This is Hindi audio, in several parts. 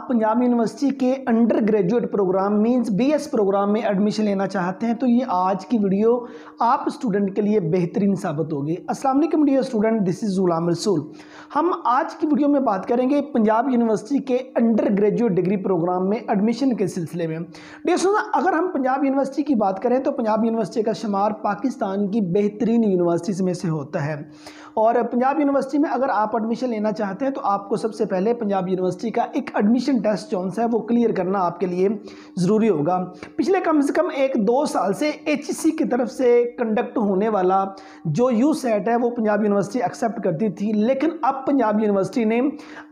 पंजाब यूनिवर्सिटी के under graduate program means BS program में एडमिशन लेना चाहते हैं तो ये आज की वीडियो आप स्टूडेंट के लिए बेहतरीन साबित होगी। अस्सलाम वालेकुम dear student, this is Ghulam Rasool. हम आज की वीडियो में बात करेंगे पंजाब यूनिवर्सिटी के अंडर ग्रेजुएट डिग्री प्रोग्राम में एडमिशन के सिलसिले में। डियर स्टूडेंट, अगर हम पंजाब यूनिवर्सिटी की बात करें तो पंजाब यूनिवर्सिटी का शुमार पाकिस्तान की बेहतरीन यूनिवर्सिटीज़ में से होता है और पंजाब यूनिवर्सिटी में अगर आप एडमिशन लेना चाहते हैं तो आपको सबसे पहले पंजाब यूनिवर्सिटी का एक एडमिशन टेस्ट जो है वो क्लियर करना आपके लिए ज़रूरी होगा। पिछले कम से कम 1-2 साल से HEC की तरफ से कंडक्ट होने वाला जो यूसेट है वो पंजाब यूनिवर्सिटी एक्सेप्ट करती थी, लेकिन अब पंजाब यूनिवर्सिटी ने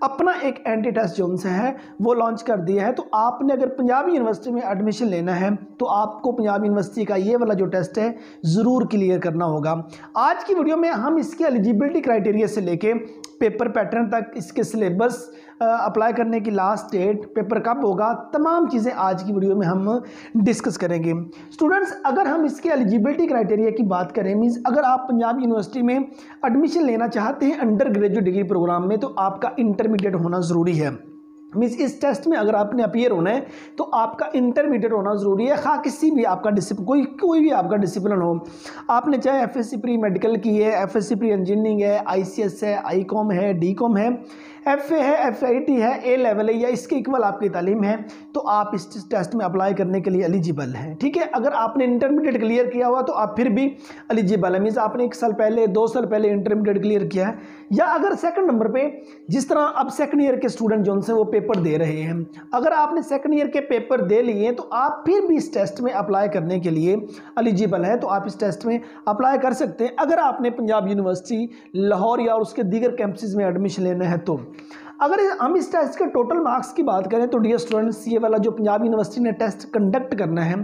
अपना एक एंटी टेस्ट जो है वो लॉन्च कर दिया है। तो आपने अगर पंजाब यूनिवर्सिटी में एडमिशन लेना है तो आपको पंजाब यूनिवर्सिटी का ये वाला जो टेस्ट है ज़रूर क्लियर करना होगा। आज की वीडियो में हम इसके एलिजिबिलिटी क्राइटेरिया से लेके पेपर पैटर्न तक, इसके सिलेबस, अप्लाई करने की लास्ट डेट, पेपर कब होगा, तमाम चीज़ें आज की वीडियो में हम डिस्कस करेंगे। स्टूडेंट्स, अगर हम इसके एलिजिबिलिटी क्राइटेरिया की बात करें मीन्स अगर आप पंजाब यूनिवर्सिटी में एडमिशन लेना चाहते हैं अंडर ग्रेजुएट डिग्री प्रोग्राम में तो आपका इंटरमीडिएट होना ज़रूरी है। मीन्स इस टेस्ट में अगर आपने अपीयर होना है तो आपका इंटरमीडिएट होना ज़रूरी है। हाँ, किसी भी आपका डिसिप्लिन, कोई भी आपका डिसिप्लिन हो, आपने चाहे FSC प्री मेडिकल की है, FSC प्री इंजीनियरिंग है, ICS है, ICOM है, DCOM है, FA है, FIT है, A लेवल है या इसके इक्वल आपकी तालीम है तो आप इस टेस्ट में अप्लाई करने के लिए एलिजिबल हैं। ठीक है, अगर आपने इंटरमीडिएट क्लियर किया हुआ तो आप फिर भी एलिजिबल है। मीन्स आपने 1 साल पहले, 2 साल पहले इंटरमीडिएट क्लियर किया है, या अगर सेकंड नंबर पे जिस तरह अब सेकंड ईयर के स्टूडेंट जो है वो पेपर दे रहे हैं, अगर आपने सेकंड ईयर के पेपर दे लिए तो आप फिर भी इस टेस्ट में अप्लाई करने के लिए एलिजिबल है। तो आप इस टेस्ट में अप्लाई कर सकते हैं अगर आपने पंजाब यूनिवर्सिटी लाहौर या उसके दीगर कैंपसेस में एडमिशन लेना है तो। अगर हम इस टेस्ट के टोटल मार्क्स की बात करें तो डियर स्टूडेंट्स, ये वाला जो पंजाब यूनिवर्सिटी ने टेस्ट कंडक्ट करना है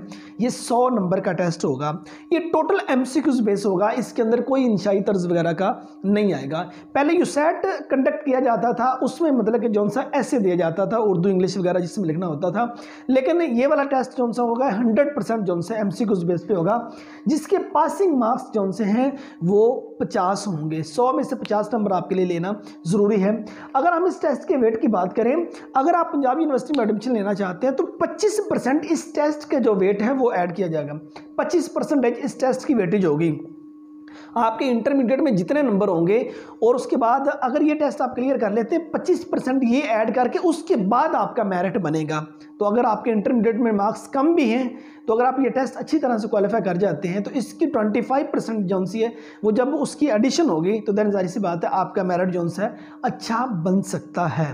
ये 100 नंबर का टेस्ट होगा। ये टोटल MCQs बेस होगा, इसके अंदर कोई इंशाई तर्ज वगैरह का नहीं आएगा। पहले यूसेट कंडक्ट किया जाता था, उसमें मतलब कि जौन सा ऐसे दिया जाता था, उर्दू इंग्लिश वगैरह जिसमें लिखना होता था, लेकिन ये वाला टेस्ट जौन सा होगा 100% जौन सा MCQs बेस पे होगा, जिसके पासिंग मार्क्स जौन से हैं वो 50 होंगे। 100 में से 50 नंबर आपके लिए लेना ज़रूरी है। अगर हम इस टेस्ट के वेट की बात करें, अगर आप पंजाब यूनिवर्सिटी में एडमिशन लेना चाहते हैं तो 25% इस टेस्ट के जो वेट है वो ऐड किया जाएगा। 25% इस टेस्ट की वेटेज होगी। आपके इंटरमीडिएट में जितने नंबर होंगे और उसके बाद अगर ये टेस्ट आप क्लियर कर लेते हैं 25% ये ऐड करके उसके बाद आपका मेरिट बनेगा। तो अगर आपके इंटरमीडिएट में मार्क्स कम भी हैं तो अगर आप ये टेस्ट अच्छी तरह से क्वालिफाई कर जाते हैं तो इसकी 25% जौन सी है वो जब उसकी एडिशन होगी तो देन जाहिर सी बात है आपका मेरिट जौन सा है अच्छा बन सकता है।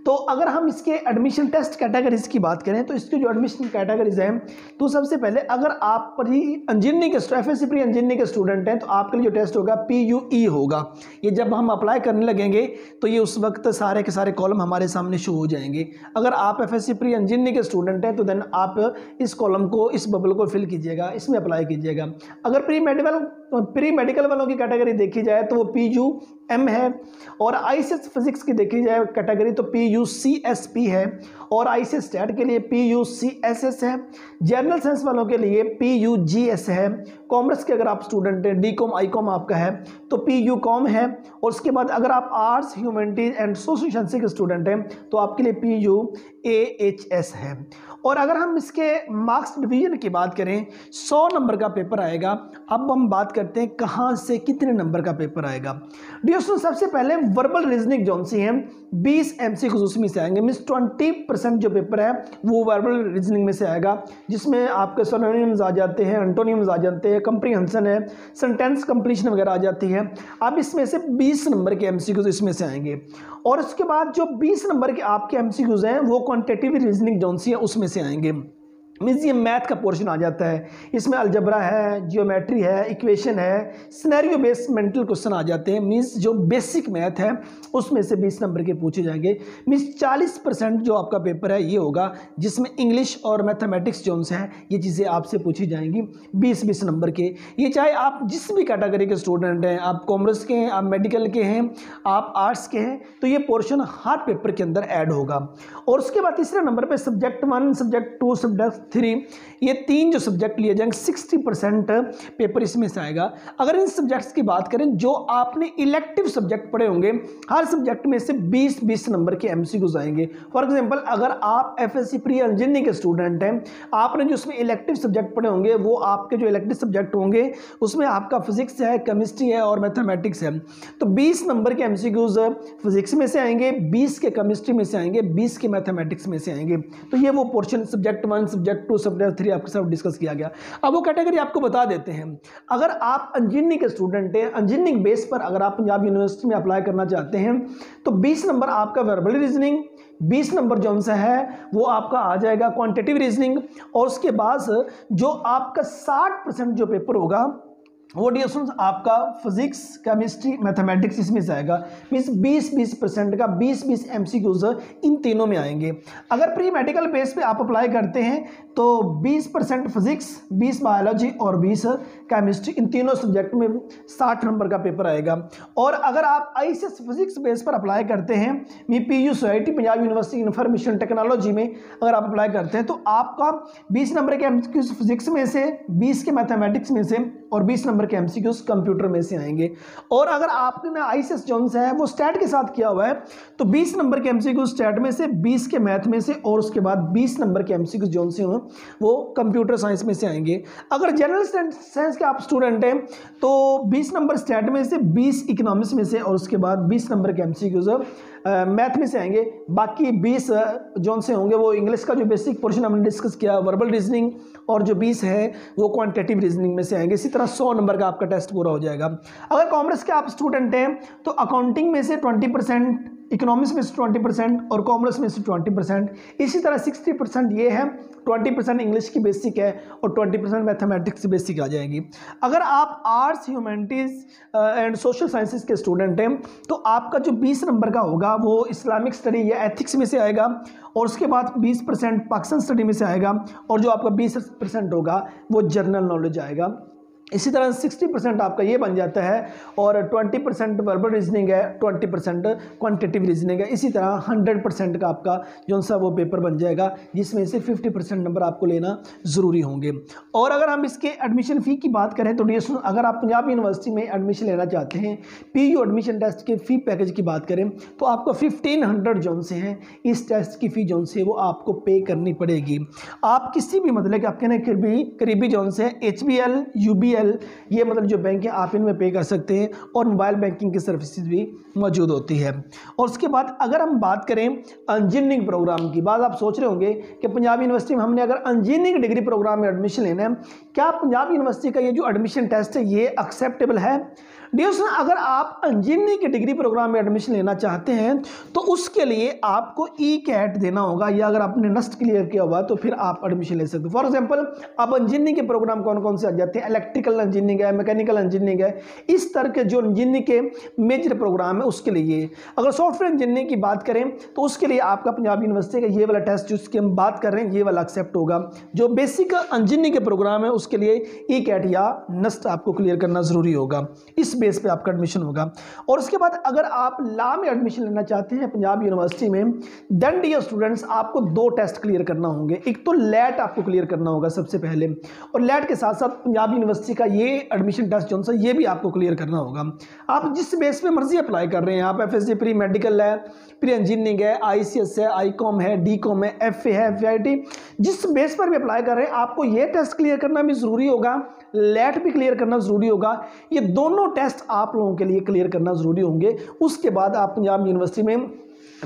तो अगर हम इसके एडमिशन टेस्ट कैटेगरीज की बात करें तो इसके जो एडमिशन कैटेगरीज हैं तो सबसे पहले अगर आप इंजीनियरिंग के FSC प्री इंजीनियरिंग के स्टूडेंट हैं तो आपके लिए जो टेस्ट होगा PUE होगा। ये जब हम अप्लाई करने लगेंगे तो ये उस वक्त सारे के सारे कॉलम हमारे सामने शो हो जाएंगे। अगर आप FSC प्री इंजीनियरिंग के स्टूडेंट हैं तो देन आप इस कॉलम को, इस बबल को फिल कीजिएगा, इसमें अप्लाई कीजिएगा। अगर प्री मेडिकल वालों की कैटेगरी देखी जाए तो वो PUM है और ICS फिजिक्स की देखी जाए कैटेगरी तो PUCSP है और ICS स्टैट के लिए PUCSS है। जनरल साइंस वालों के लिए PUGS है। कॉमर्स के अगर आप स्टूडेंट हैं, DCOM ICOM आपका है तो PUCOM है और उसके बाद अगर आप arts, humanities and social science के स्टूडेंट हैं तो आपके लिए PUAHS है। और अगर हम इसके मार्क्स डिवीजन की बात करें 100 नंबर का पेपर आएगा। अब हम बात करते हैं कहाँ से कितने नंबर का पेपर आएगा। डियर स्टूडेंट, सबसे पहले वर्बल रीजनिंग जौन सी है 20 MCQs उसमें से आएंगे। मीन्स 20% जो पेपर है वो वर्बल रीजनिंग में से आएगा, जिसमें आपके सिनोनिम्स आ जाते हैं, एंटोनिम्स आ जाते हैं, कंप्रीहेंशन है, सेंटेंस कंप्लीशन वगैरह आ जाती है। अब इसमें से 20 नंबर के MCQs इसमें से आएंगे और उसके बाद जो 20 नंबर के आपके MCQs हैं वो क्वांटिटेटिव रीजनिंग जौन सी है उसमें से आएंगे। मीन्स ये मैथ का पोर्शन आ जाता है, इसमें अलजबरा है, जियोमेट्री है, इक्वेशन है, सिनेरियो बेस्ड मेंटल क्वेश्चन आ जाते हैं। मीन्स जो बेसिक मैथ है उसमें से 20 नंबर के पूछे जाएंगे। मीन्स 40% जो आपका पेपर है ये होगा जिसमें इंग्लिश और मैथमेटिक्स जो है ये चीज़ें आपसे पूछी जाएंगी 20-20 नंबर के। ये चाहे आप जिस भी कैटेगरी के स्टूडेंट हैं, आप कॉमर्स के हैं, आप मेडिकल के हैं, आप आर्ट्स के हैं, तो ये पोर्शन हर पेपर के अंदर ऐड होगा। और उसके बाद तीसरे नंबर पर सब्जेक्ट 1, सब्जेक्ट 2, सब्जेक्ट 3, ये 3 जो सब्जेक्ट लिए जाएंगे 60% पेपर इसमें से आएगा। अगर इन सब्जेक्ट्स की बात करें जो आपने इलेक्टिव सब्जेक्ट पढ़े होंगे, हर सब्जेक्ट में से 20-20 नंबर के एमसीक्यूज आएंगे। फॉर एग्जांपल अगर आप एफएससी प्री इंजीनियरिंग के स्टूडेंट हैं, आपने जो उसमें इलेक्टिव सब्जेक्ट पढ़े होंगे वो आपके जो इलेक्टिव सब्जेक्ट होंगे उसमें आपका फिजिक्स है, केमिस्ट्री है और मैथमेटिक्स है। तो 20 नंबर के एमसीक्यूज फिजिक्स में से आएंगे, 20 के केमिस्ट्री में से आएंगे, 20 के मैथमेटिक्स में से आएंगे। तो ये वो पोर्शन सब्जेक्ट 1, सब्जेक्ट 2, सब्जेक्ट 3 आपके साथ डिस्कस किया गया। अब वो कैटेगरी आपको बता देते हैं। अगर आप इंजीनियरिंग के स्टूडेंट हैं, इंजीनियरिंग बेस पर अगर आप पंजाब यूनिवर्सिटी में अप्लाई करना चाहते हैं तो 20 नंबर आपका वर्बल रीजनिंग, 20 नंबर जो सा है वो आपका आ जाएगा क्वांटिटेटिव रीजनिंग, और उसके बाद जो आपका 60% जो पेपर होगा वो डियर स्टूडेंट्स आपका फिजिक्स, केमिस्ट्री, मैथमेटिक्स इसमें से आएगा। मीन्स 20% का 20 एमसीक्यूज इन तीनों में आएंगे। अगर प्री मेडिकल बेस पे आप अप्लाई करते हैं तो 20% फिजिक्स, 20 बायोलॉजी और 20 केमिस्ट्री, इन तीनों सब्जेक्ट में 60 नंबर का पेपर आएगा। और अगर आप आईसीएस फिजिक्स बेस पर अप्लाई करते हैं, PUCIT Punjab university information technology में अगर आप अप्लाई करते हैं तो आपका 20 नंबर के एमसीक्यूज फिजिक्स में से, 20 के मैथमेटिक्स में से और 20 नंबर के एमसीक्यूज कंप्यूटर में से आएंगे। और अगर आपने आईसीएस जोन्स है वो स्टैट के साथ किया हुआ है तो 20 नंबर के एमसीक्यूज स्टैट में से, 20 के मैथ में से और उसके बाद 20 नंबर के एमसीक्यूज जोन से हो वो कंप्यूटर साइंस में से आएंगे। अगर जनरल साइंस के आप स्टूडेंट हैं तो 20 नंबर स्टैट में से, 20 इकोनॉमिक्स में से और उसके बाद 20 नंबर के एमसीक्यूज मैथ में से आएंगे। बाकी 20 जोन से होंगे वो इंग्लिश का जो बेसिक पोर्शन हमने डिस्कस किया, वर्बल रीजनिंग, और जो 20 है वो क्वांटिटेटिव रीजनिंग में से आएंगे। इसी तरह 100 नंबर का आपका टेस्ट पूरा हो जाएगा। अगर कॉमर्स के आप स्टूडेंट हैं तो अकाउंटिंग में से 20%, इकोनॉमिक्स में से 20% और कॉमर्स में से 20%। इसी तरह 60% ये है, 20% इंग्लिश की बेसिक है और 20% मैथमेटिक्स की बेसिक आ जाएगी। अगर आप arts, humanities and social sciences के स्टूडेंट हैं तो आपका जो 20 नंबर का होगा वो इस्लामिक स्टडी या एथिक्स में से आएगा, और उसके बाद 20% पाकिस्तान स्टडी में से आएगा, और जो आपका 20% होगा वो जनरल नॉलेज आएगा। इसी तरह 60% आपका ये बन जाता है, और 20% वर्बल रीजनिंग है, 20% क्वांटिटेटिव रीजनिंग है। इसी तरह 100% का आपका जो सा वो पेपर बन जाएगा, जिसमें से 50% नंबर आपको लेना ज़रूरी होंगे। और अगर हम इसके एडमिशन फ़ी की बात करें तो डियर स्टूडेंट, अगर आप पंजाब यूनिवर्सिटी में एडमिशन लेना चाहते हैं, PU एडमिशन टेस्ट के फ़ी पैकेज की बात करें तो आपको 1500 जोन से हैं, इस टेस्ट की फ़ी जोन से वो आपको पे करनी पड़ेगी। आप किसी भी मतलब कि आपके करीबी जोन से HBL, UBL, ये मतलब जो बैंक है आप इनमें पे कर सकते हैं, और मोबाइल बैंकिंग की सर्विसेज भी मौजूद होती है। और उसके बाद अगर हम बात करें इंजीनियरिंग प्रोग्राम की, बात आप सोच रहे होंगे कि पंजाब यूनिवर्सिटी में हमने अगर इंजीनियरिंग डिग्री प्रोग्राम में एडमिशन लेना है, क्या पंजाब यूनिवर्सिटी का ये जो एडमिशन टेस्ट है ये एक्सेप्टेबल है? डियर स्टूडेंट, अगर आप इंजीनियरिंग के डिग्री प्रोग्राम में एडमिशन लेना चाहते हैं तो उसके लिए आपको ECAT देना होगा, या अगर आपने नस्ट क्लियर किया हुआ तो फिर आप एडमिशन ले सकते हो। फॉर एग्जांपल अब इंजीनियरिंग के प्रोग्राम कौन कौन से आ जाते हैं, इलेक्ट्रिकल इंजीनियरिंग है, मैकेनिकल इंजीनियरिंग है, इस तरह के जो इंजीनियरिंग के मेजर प्रोग्राम है उसके लिए। अगर सॉफ्टवेयर इंजीनियरिंग की बात करें तो उसके लिए आपका पंजाब यूनिवर्सिटी का ये वाला टेस्ट जिसकी हम बात कर रहे हैं ये वाला एक्सेप्ट होगा। जो बेसिक इंजीनियरिंग के प्रोग्राम है उसके लिए ECAT या नस्ट आपको क्लियर करना जरूरी होगा, इस बेस पे आपका एडमिशन होगा। और उसके बाद अगर आप लॉ में एडमिशन लेना चाहते हैं पंजाब यूनिवर्सिटी में, देन डियर स्टूडेंट्स आपको 2 टेस्ट क्लियर करना होंगे। एक तो लैट आपको क्लियर करना होगा सबसे पहले, और लैट के साथ साथ पंजाब यूनिवर्सिटी का ये एडमिशन टेस्ट जो सा ये भी आपको क्लियर करना होगा। आप जिस बेस पे मर्जी अप्लाई कर रहे हैं, आप FSC प्री मेडिकल है, प्री इंजीनियरिंग है, ICS है, ICOM है, DCOM है, FA है, FIT, जिस बेस पर भी अप्लाई कर रहे हैं आपको ये टेस्ट क्लियर करना भी ज़रूरी होगा, लैट भी क्लियर करना ज़रूरी होगा। ये दोनों टेस्ट आप लोगों के लिए क्लियर करना ज़रूरी होंगे। उसके बाद आप पंजाब यूनिवर्सिटी में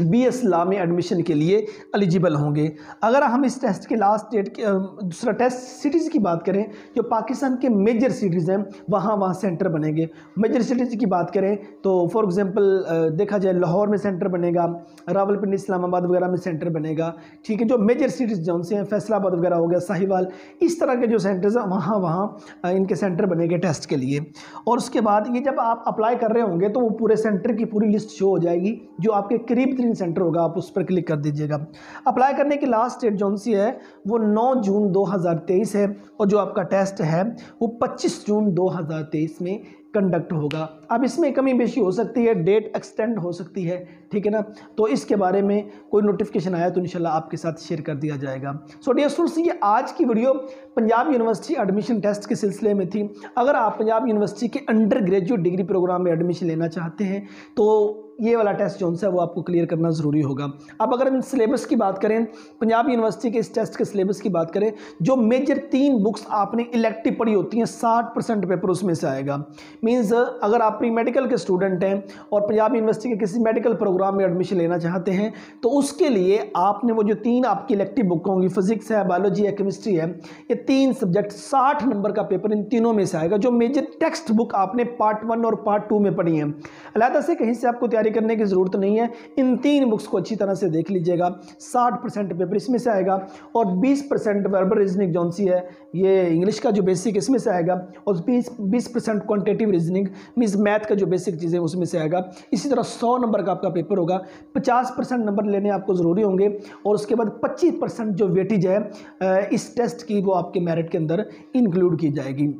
BS लॉ में एडमिशन के लिए एलिजिबल होंगे। अगर हम इस टेस्ट के लास्ट डेट के दूसरा टेस्ट सिटीज़ की बात करें, जो पाकिस्तान के मेजर सिटीज़ हैं वहाँ सेंटर बनेंगे। मेजर सिटीज़ की बात करें तो फॉर एग्जांपल देखा जाए लाहौर में सेंटर बनेगा, रावलपिंडी, इस्लामाबाद वगैरह में सेंटर बनेगा, ठीक है। जो मेजर सिटीज़ जो उनसे हैं, फैसलाबाद वगैरह हो गया, साहिवाल, इस तरह के जो सेंटर्स हैं वहाँ इनके सेंटर बनेंगे टेस्ट के लिए। और उसके बाद ये जब आप अप्लाई कर रहे होंगे तो वो पूरे सेंटर की पूरी लिस्ट शो हो जाएगी, जो आपके करीब सेंटर होगा आप उस पर क्लिक कर दीजिएगा। अप्लाई करने की लास्ट डेट जो सी है वो 9 जून 2023 है, और जो आपका टेस्ट है वो 25 जून 2023 में कंडक्ट होगा। अब इसमें कमी बेशी हो सकती है, डेट एक्सटेंड हो सकती है, ठीक है ना। तो इसके बारे में कोई नोटिफिकेशन आया तो इंशाल्लाह आपके साथ शेयर कर दिया जाएगा। सो डियर स्टूडेंट्स, ये आज की video Punjab university admission test के सिलसिले में थी। अगर आप पंजाब यूनिवर्सिटी के अंडर ग्रेजुएट डिग्री प्रोग्राम में एडमिशन लेना चाहते हैं तो ये वाला टेस्ट जो है वो आपको क्लियर करना ज़रूरी होगा। अब अगर हम सिलेबस की बात करें, पंजाब यूनिवर्सिटी के इस टेस्ट के सिलेबस की बात करें, जो मेजर 3 बुक्स आपने इलेक्टिव पढ़ी होती हैं 60% पेपर उसमें से आएगा। मींस अगर आप प्री मेडिकल के स्टूडेंट हैं और पंजाब यूनिवर्सिटी के किसी मेडिकल प्रोग्राम में एडमिशन लेना चाहते हैं तो उसके लिए आपने वो जो 3 आपकी इलेक्टिव बुक होंगी, फिजिक्स है, बायोलॉजी है, केमिस्ट्री है, ये 3 सब्जेक्ट 60 नंबर का पेपर इन तीनों में से आएगा। जो मेजर टेक्स्ट बुक आपने पार्ट 1 और पार्ट 2 में पढ़ी है, अलहदा से कहीं से आपको तैयारी करने की ज़रूरत नहीं है। इन 3 बुक्स को अच्छी तरह से देख लीजिएगा। 60% पेपर इसमें से आएगा और 20% वर्बल रीजनिंग जौन सी है, ये इंग्लिश का जो बेसिक इसमें से आएगा, और 20% क्वांटिटेटिव रीजनिंग मींस मैथ का जो बेसिक चीज़ें उसमें से आएगा। इसी तरह 100 नंबर का आपका पेपर होगा, 50% नंबर लेने आपको ज़रूरी होंगे और उसके बाद 25% जो वेटेज है इस टेस्ट की वो आपके मेरिट के अंदर इंक्लूड की जाएगी।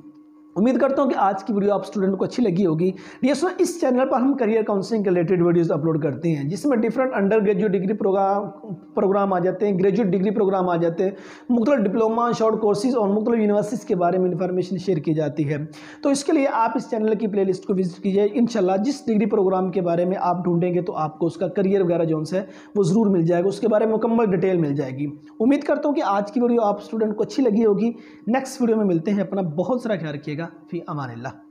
उम्मीद करता हूं कि आज की वीडियो आप स्टूडेंट को अच्छी लगी होगी। डियर स्टूडेंट, इस चैनल पर हम करियर काउंसलिंग के रिलेटेड वीडियोस अपलोड करते हैं जिसमें different under graduate degree programme आ जाते हैं, ग्रेजुएट डिग्री प्रोग्राम आ जाते हैं, मुख्तलिफ डिप्लोमा शॉर्ट कोर्सेज और मुख्तलिफ यूनिवर्सिटीज़ के बारे में इंफॉर्मेशन शेयर की जाती है। तो इसके लिए आप इस चैनल की प्लेलिस्ट को विजिट कीजिए। इंशाल्लाह जिस डिग्री प्रोग्राम के बारे में आप ढूंढेंगे तो आपको उसका करियर वगैरह जो है वो ज़रूर मिल जाएगा, उसके बारे में मुकम्मल डिटेल मिल जाएगी। उम्मीद करता हूँ कि आज की वीडियो आप स्टूडेंट को अच्छी लगी होगी। नेक्स्ट वीडियो में मिलते हैं। अपना बहुत सारा ख्याल रखिएगा। फी अमान अल्लाह।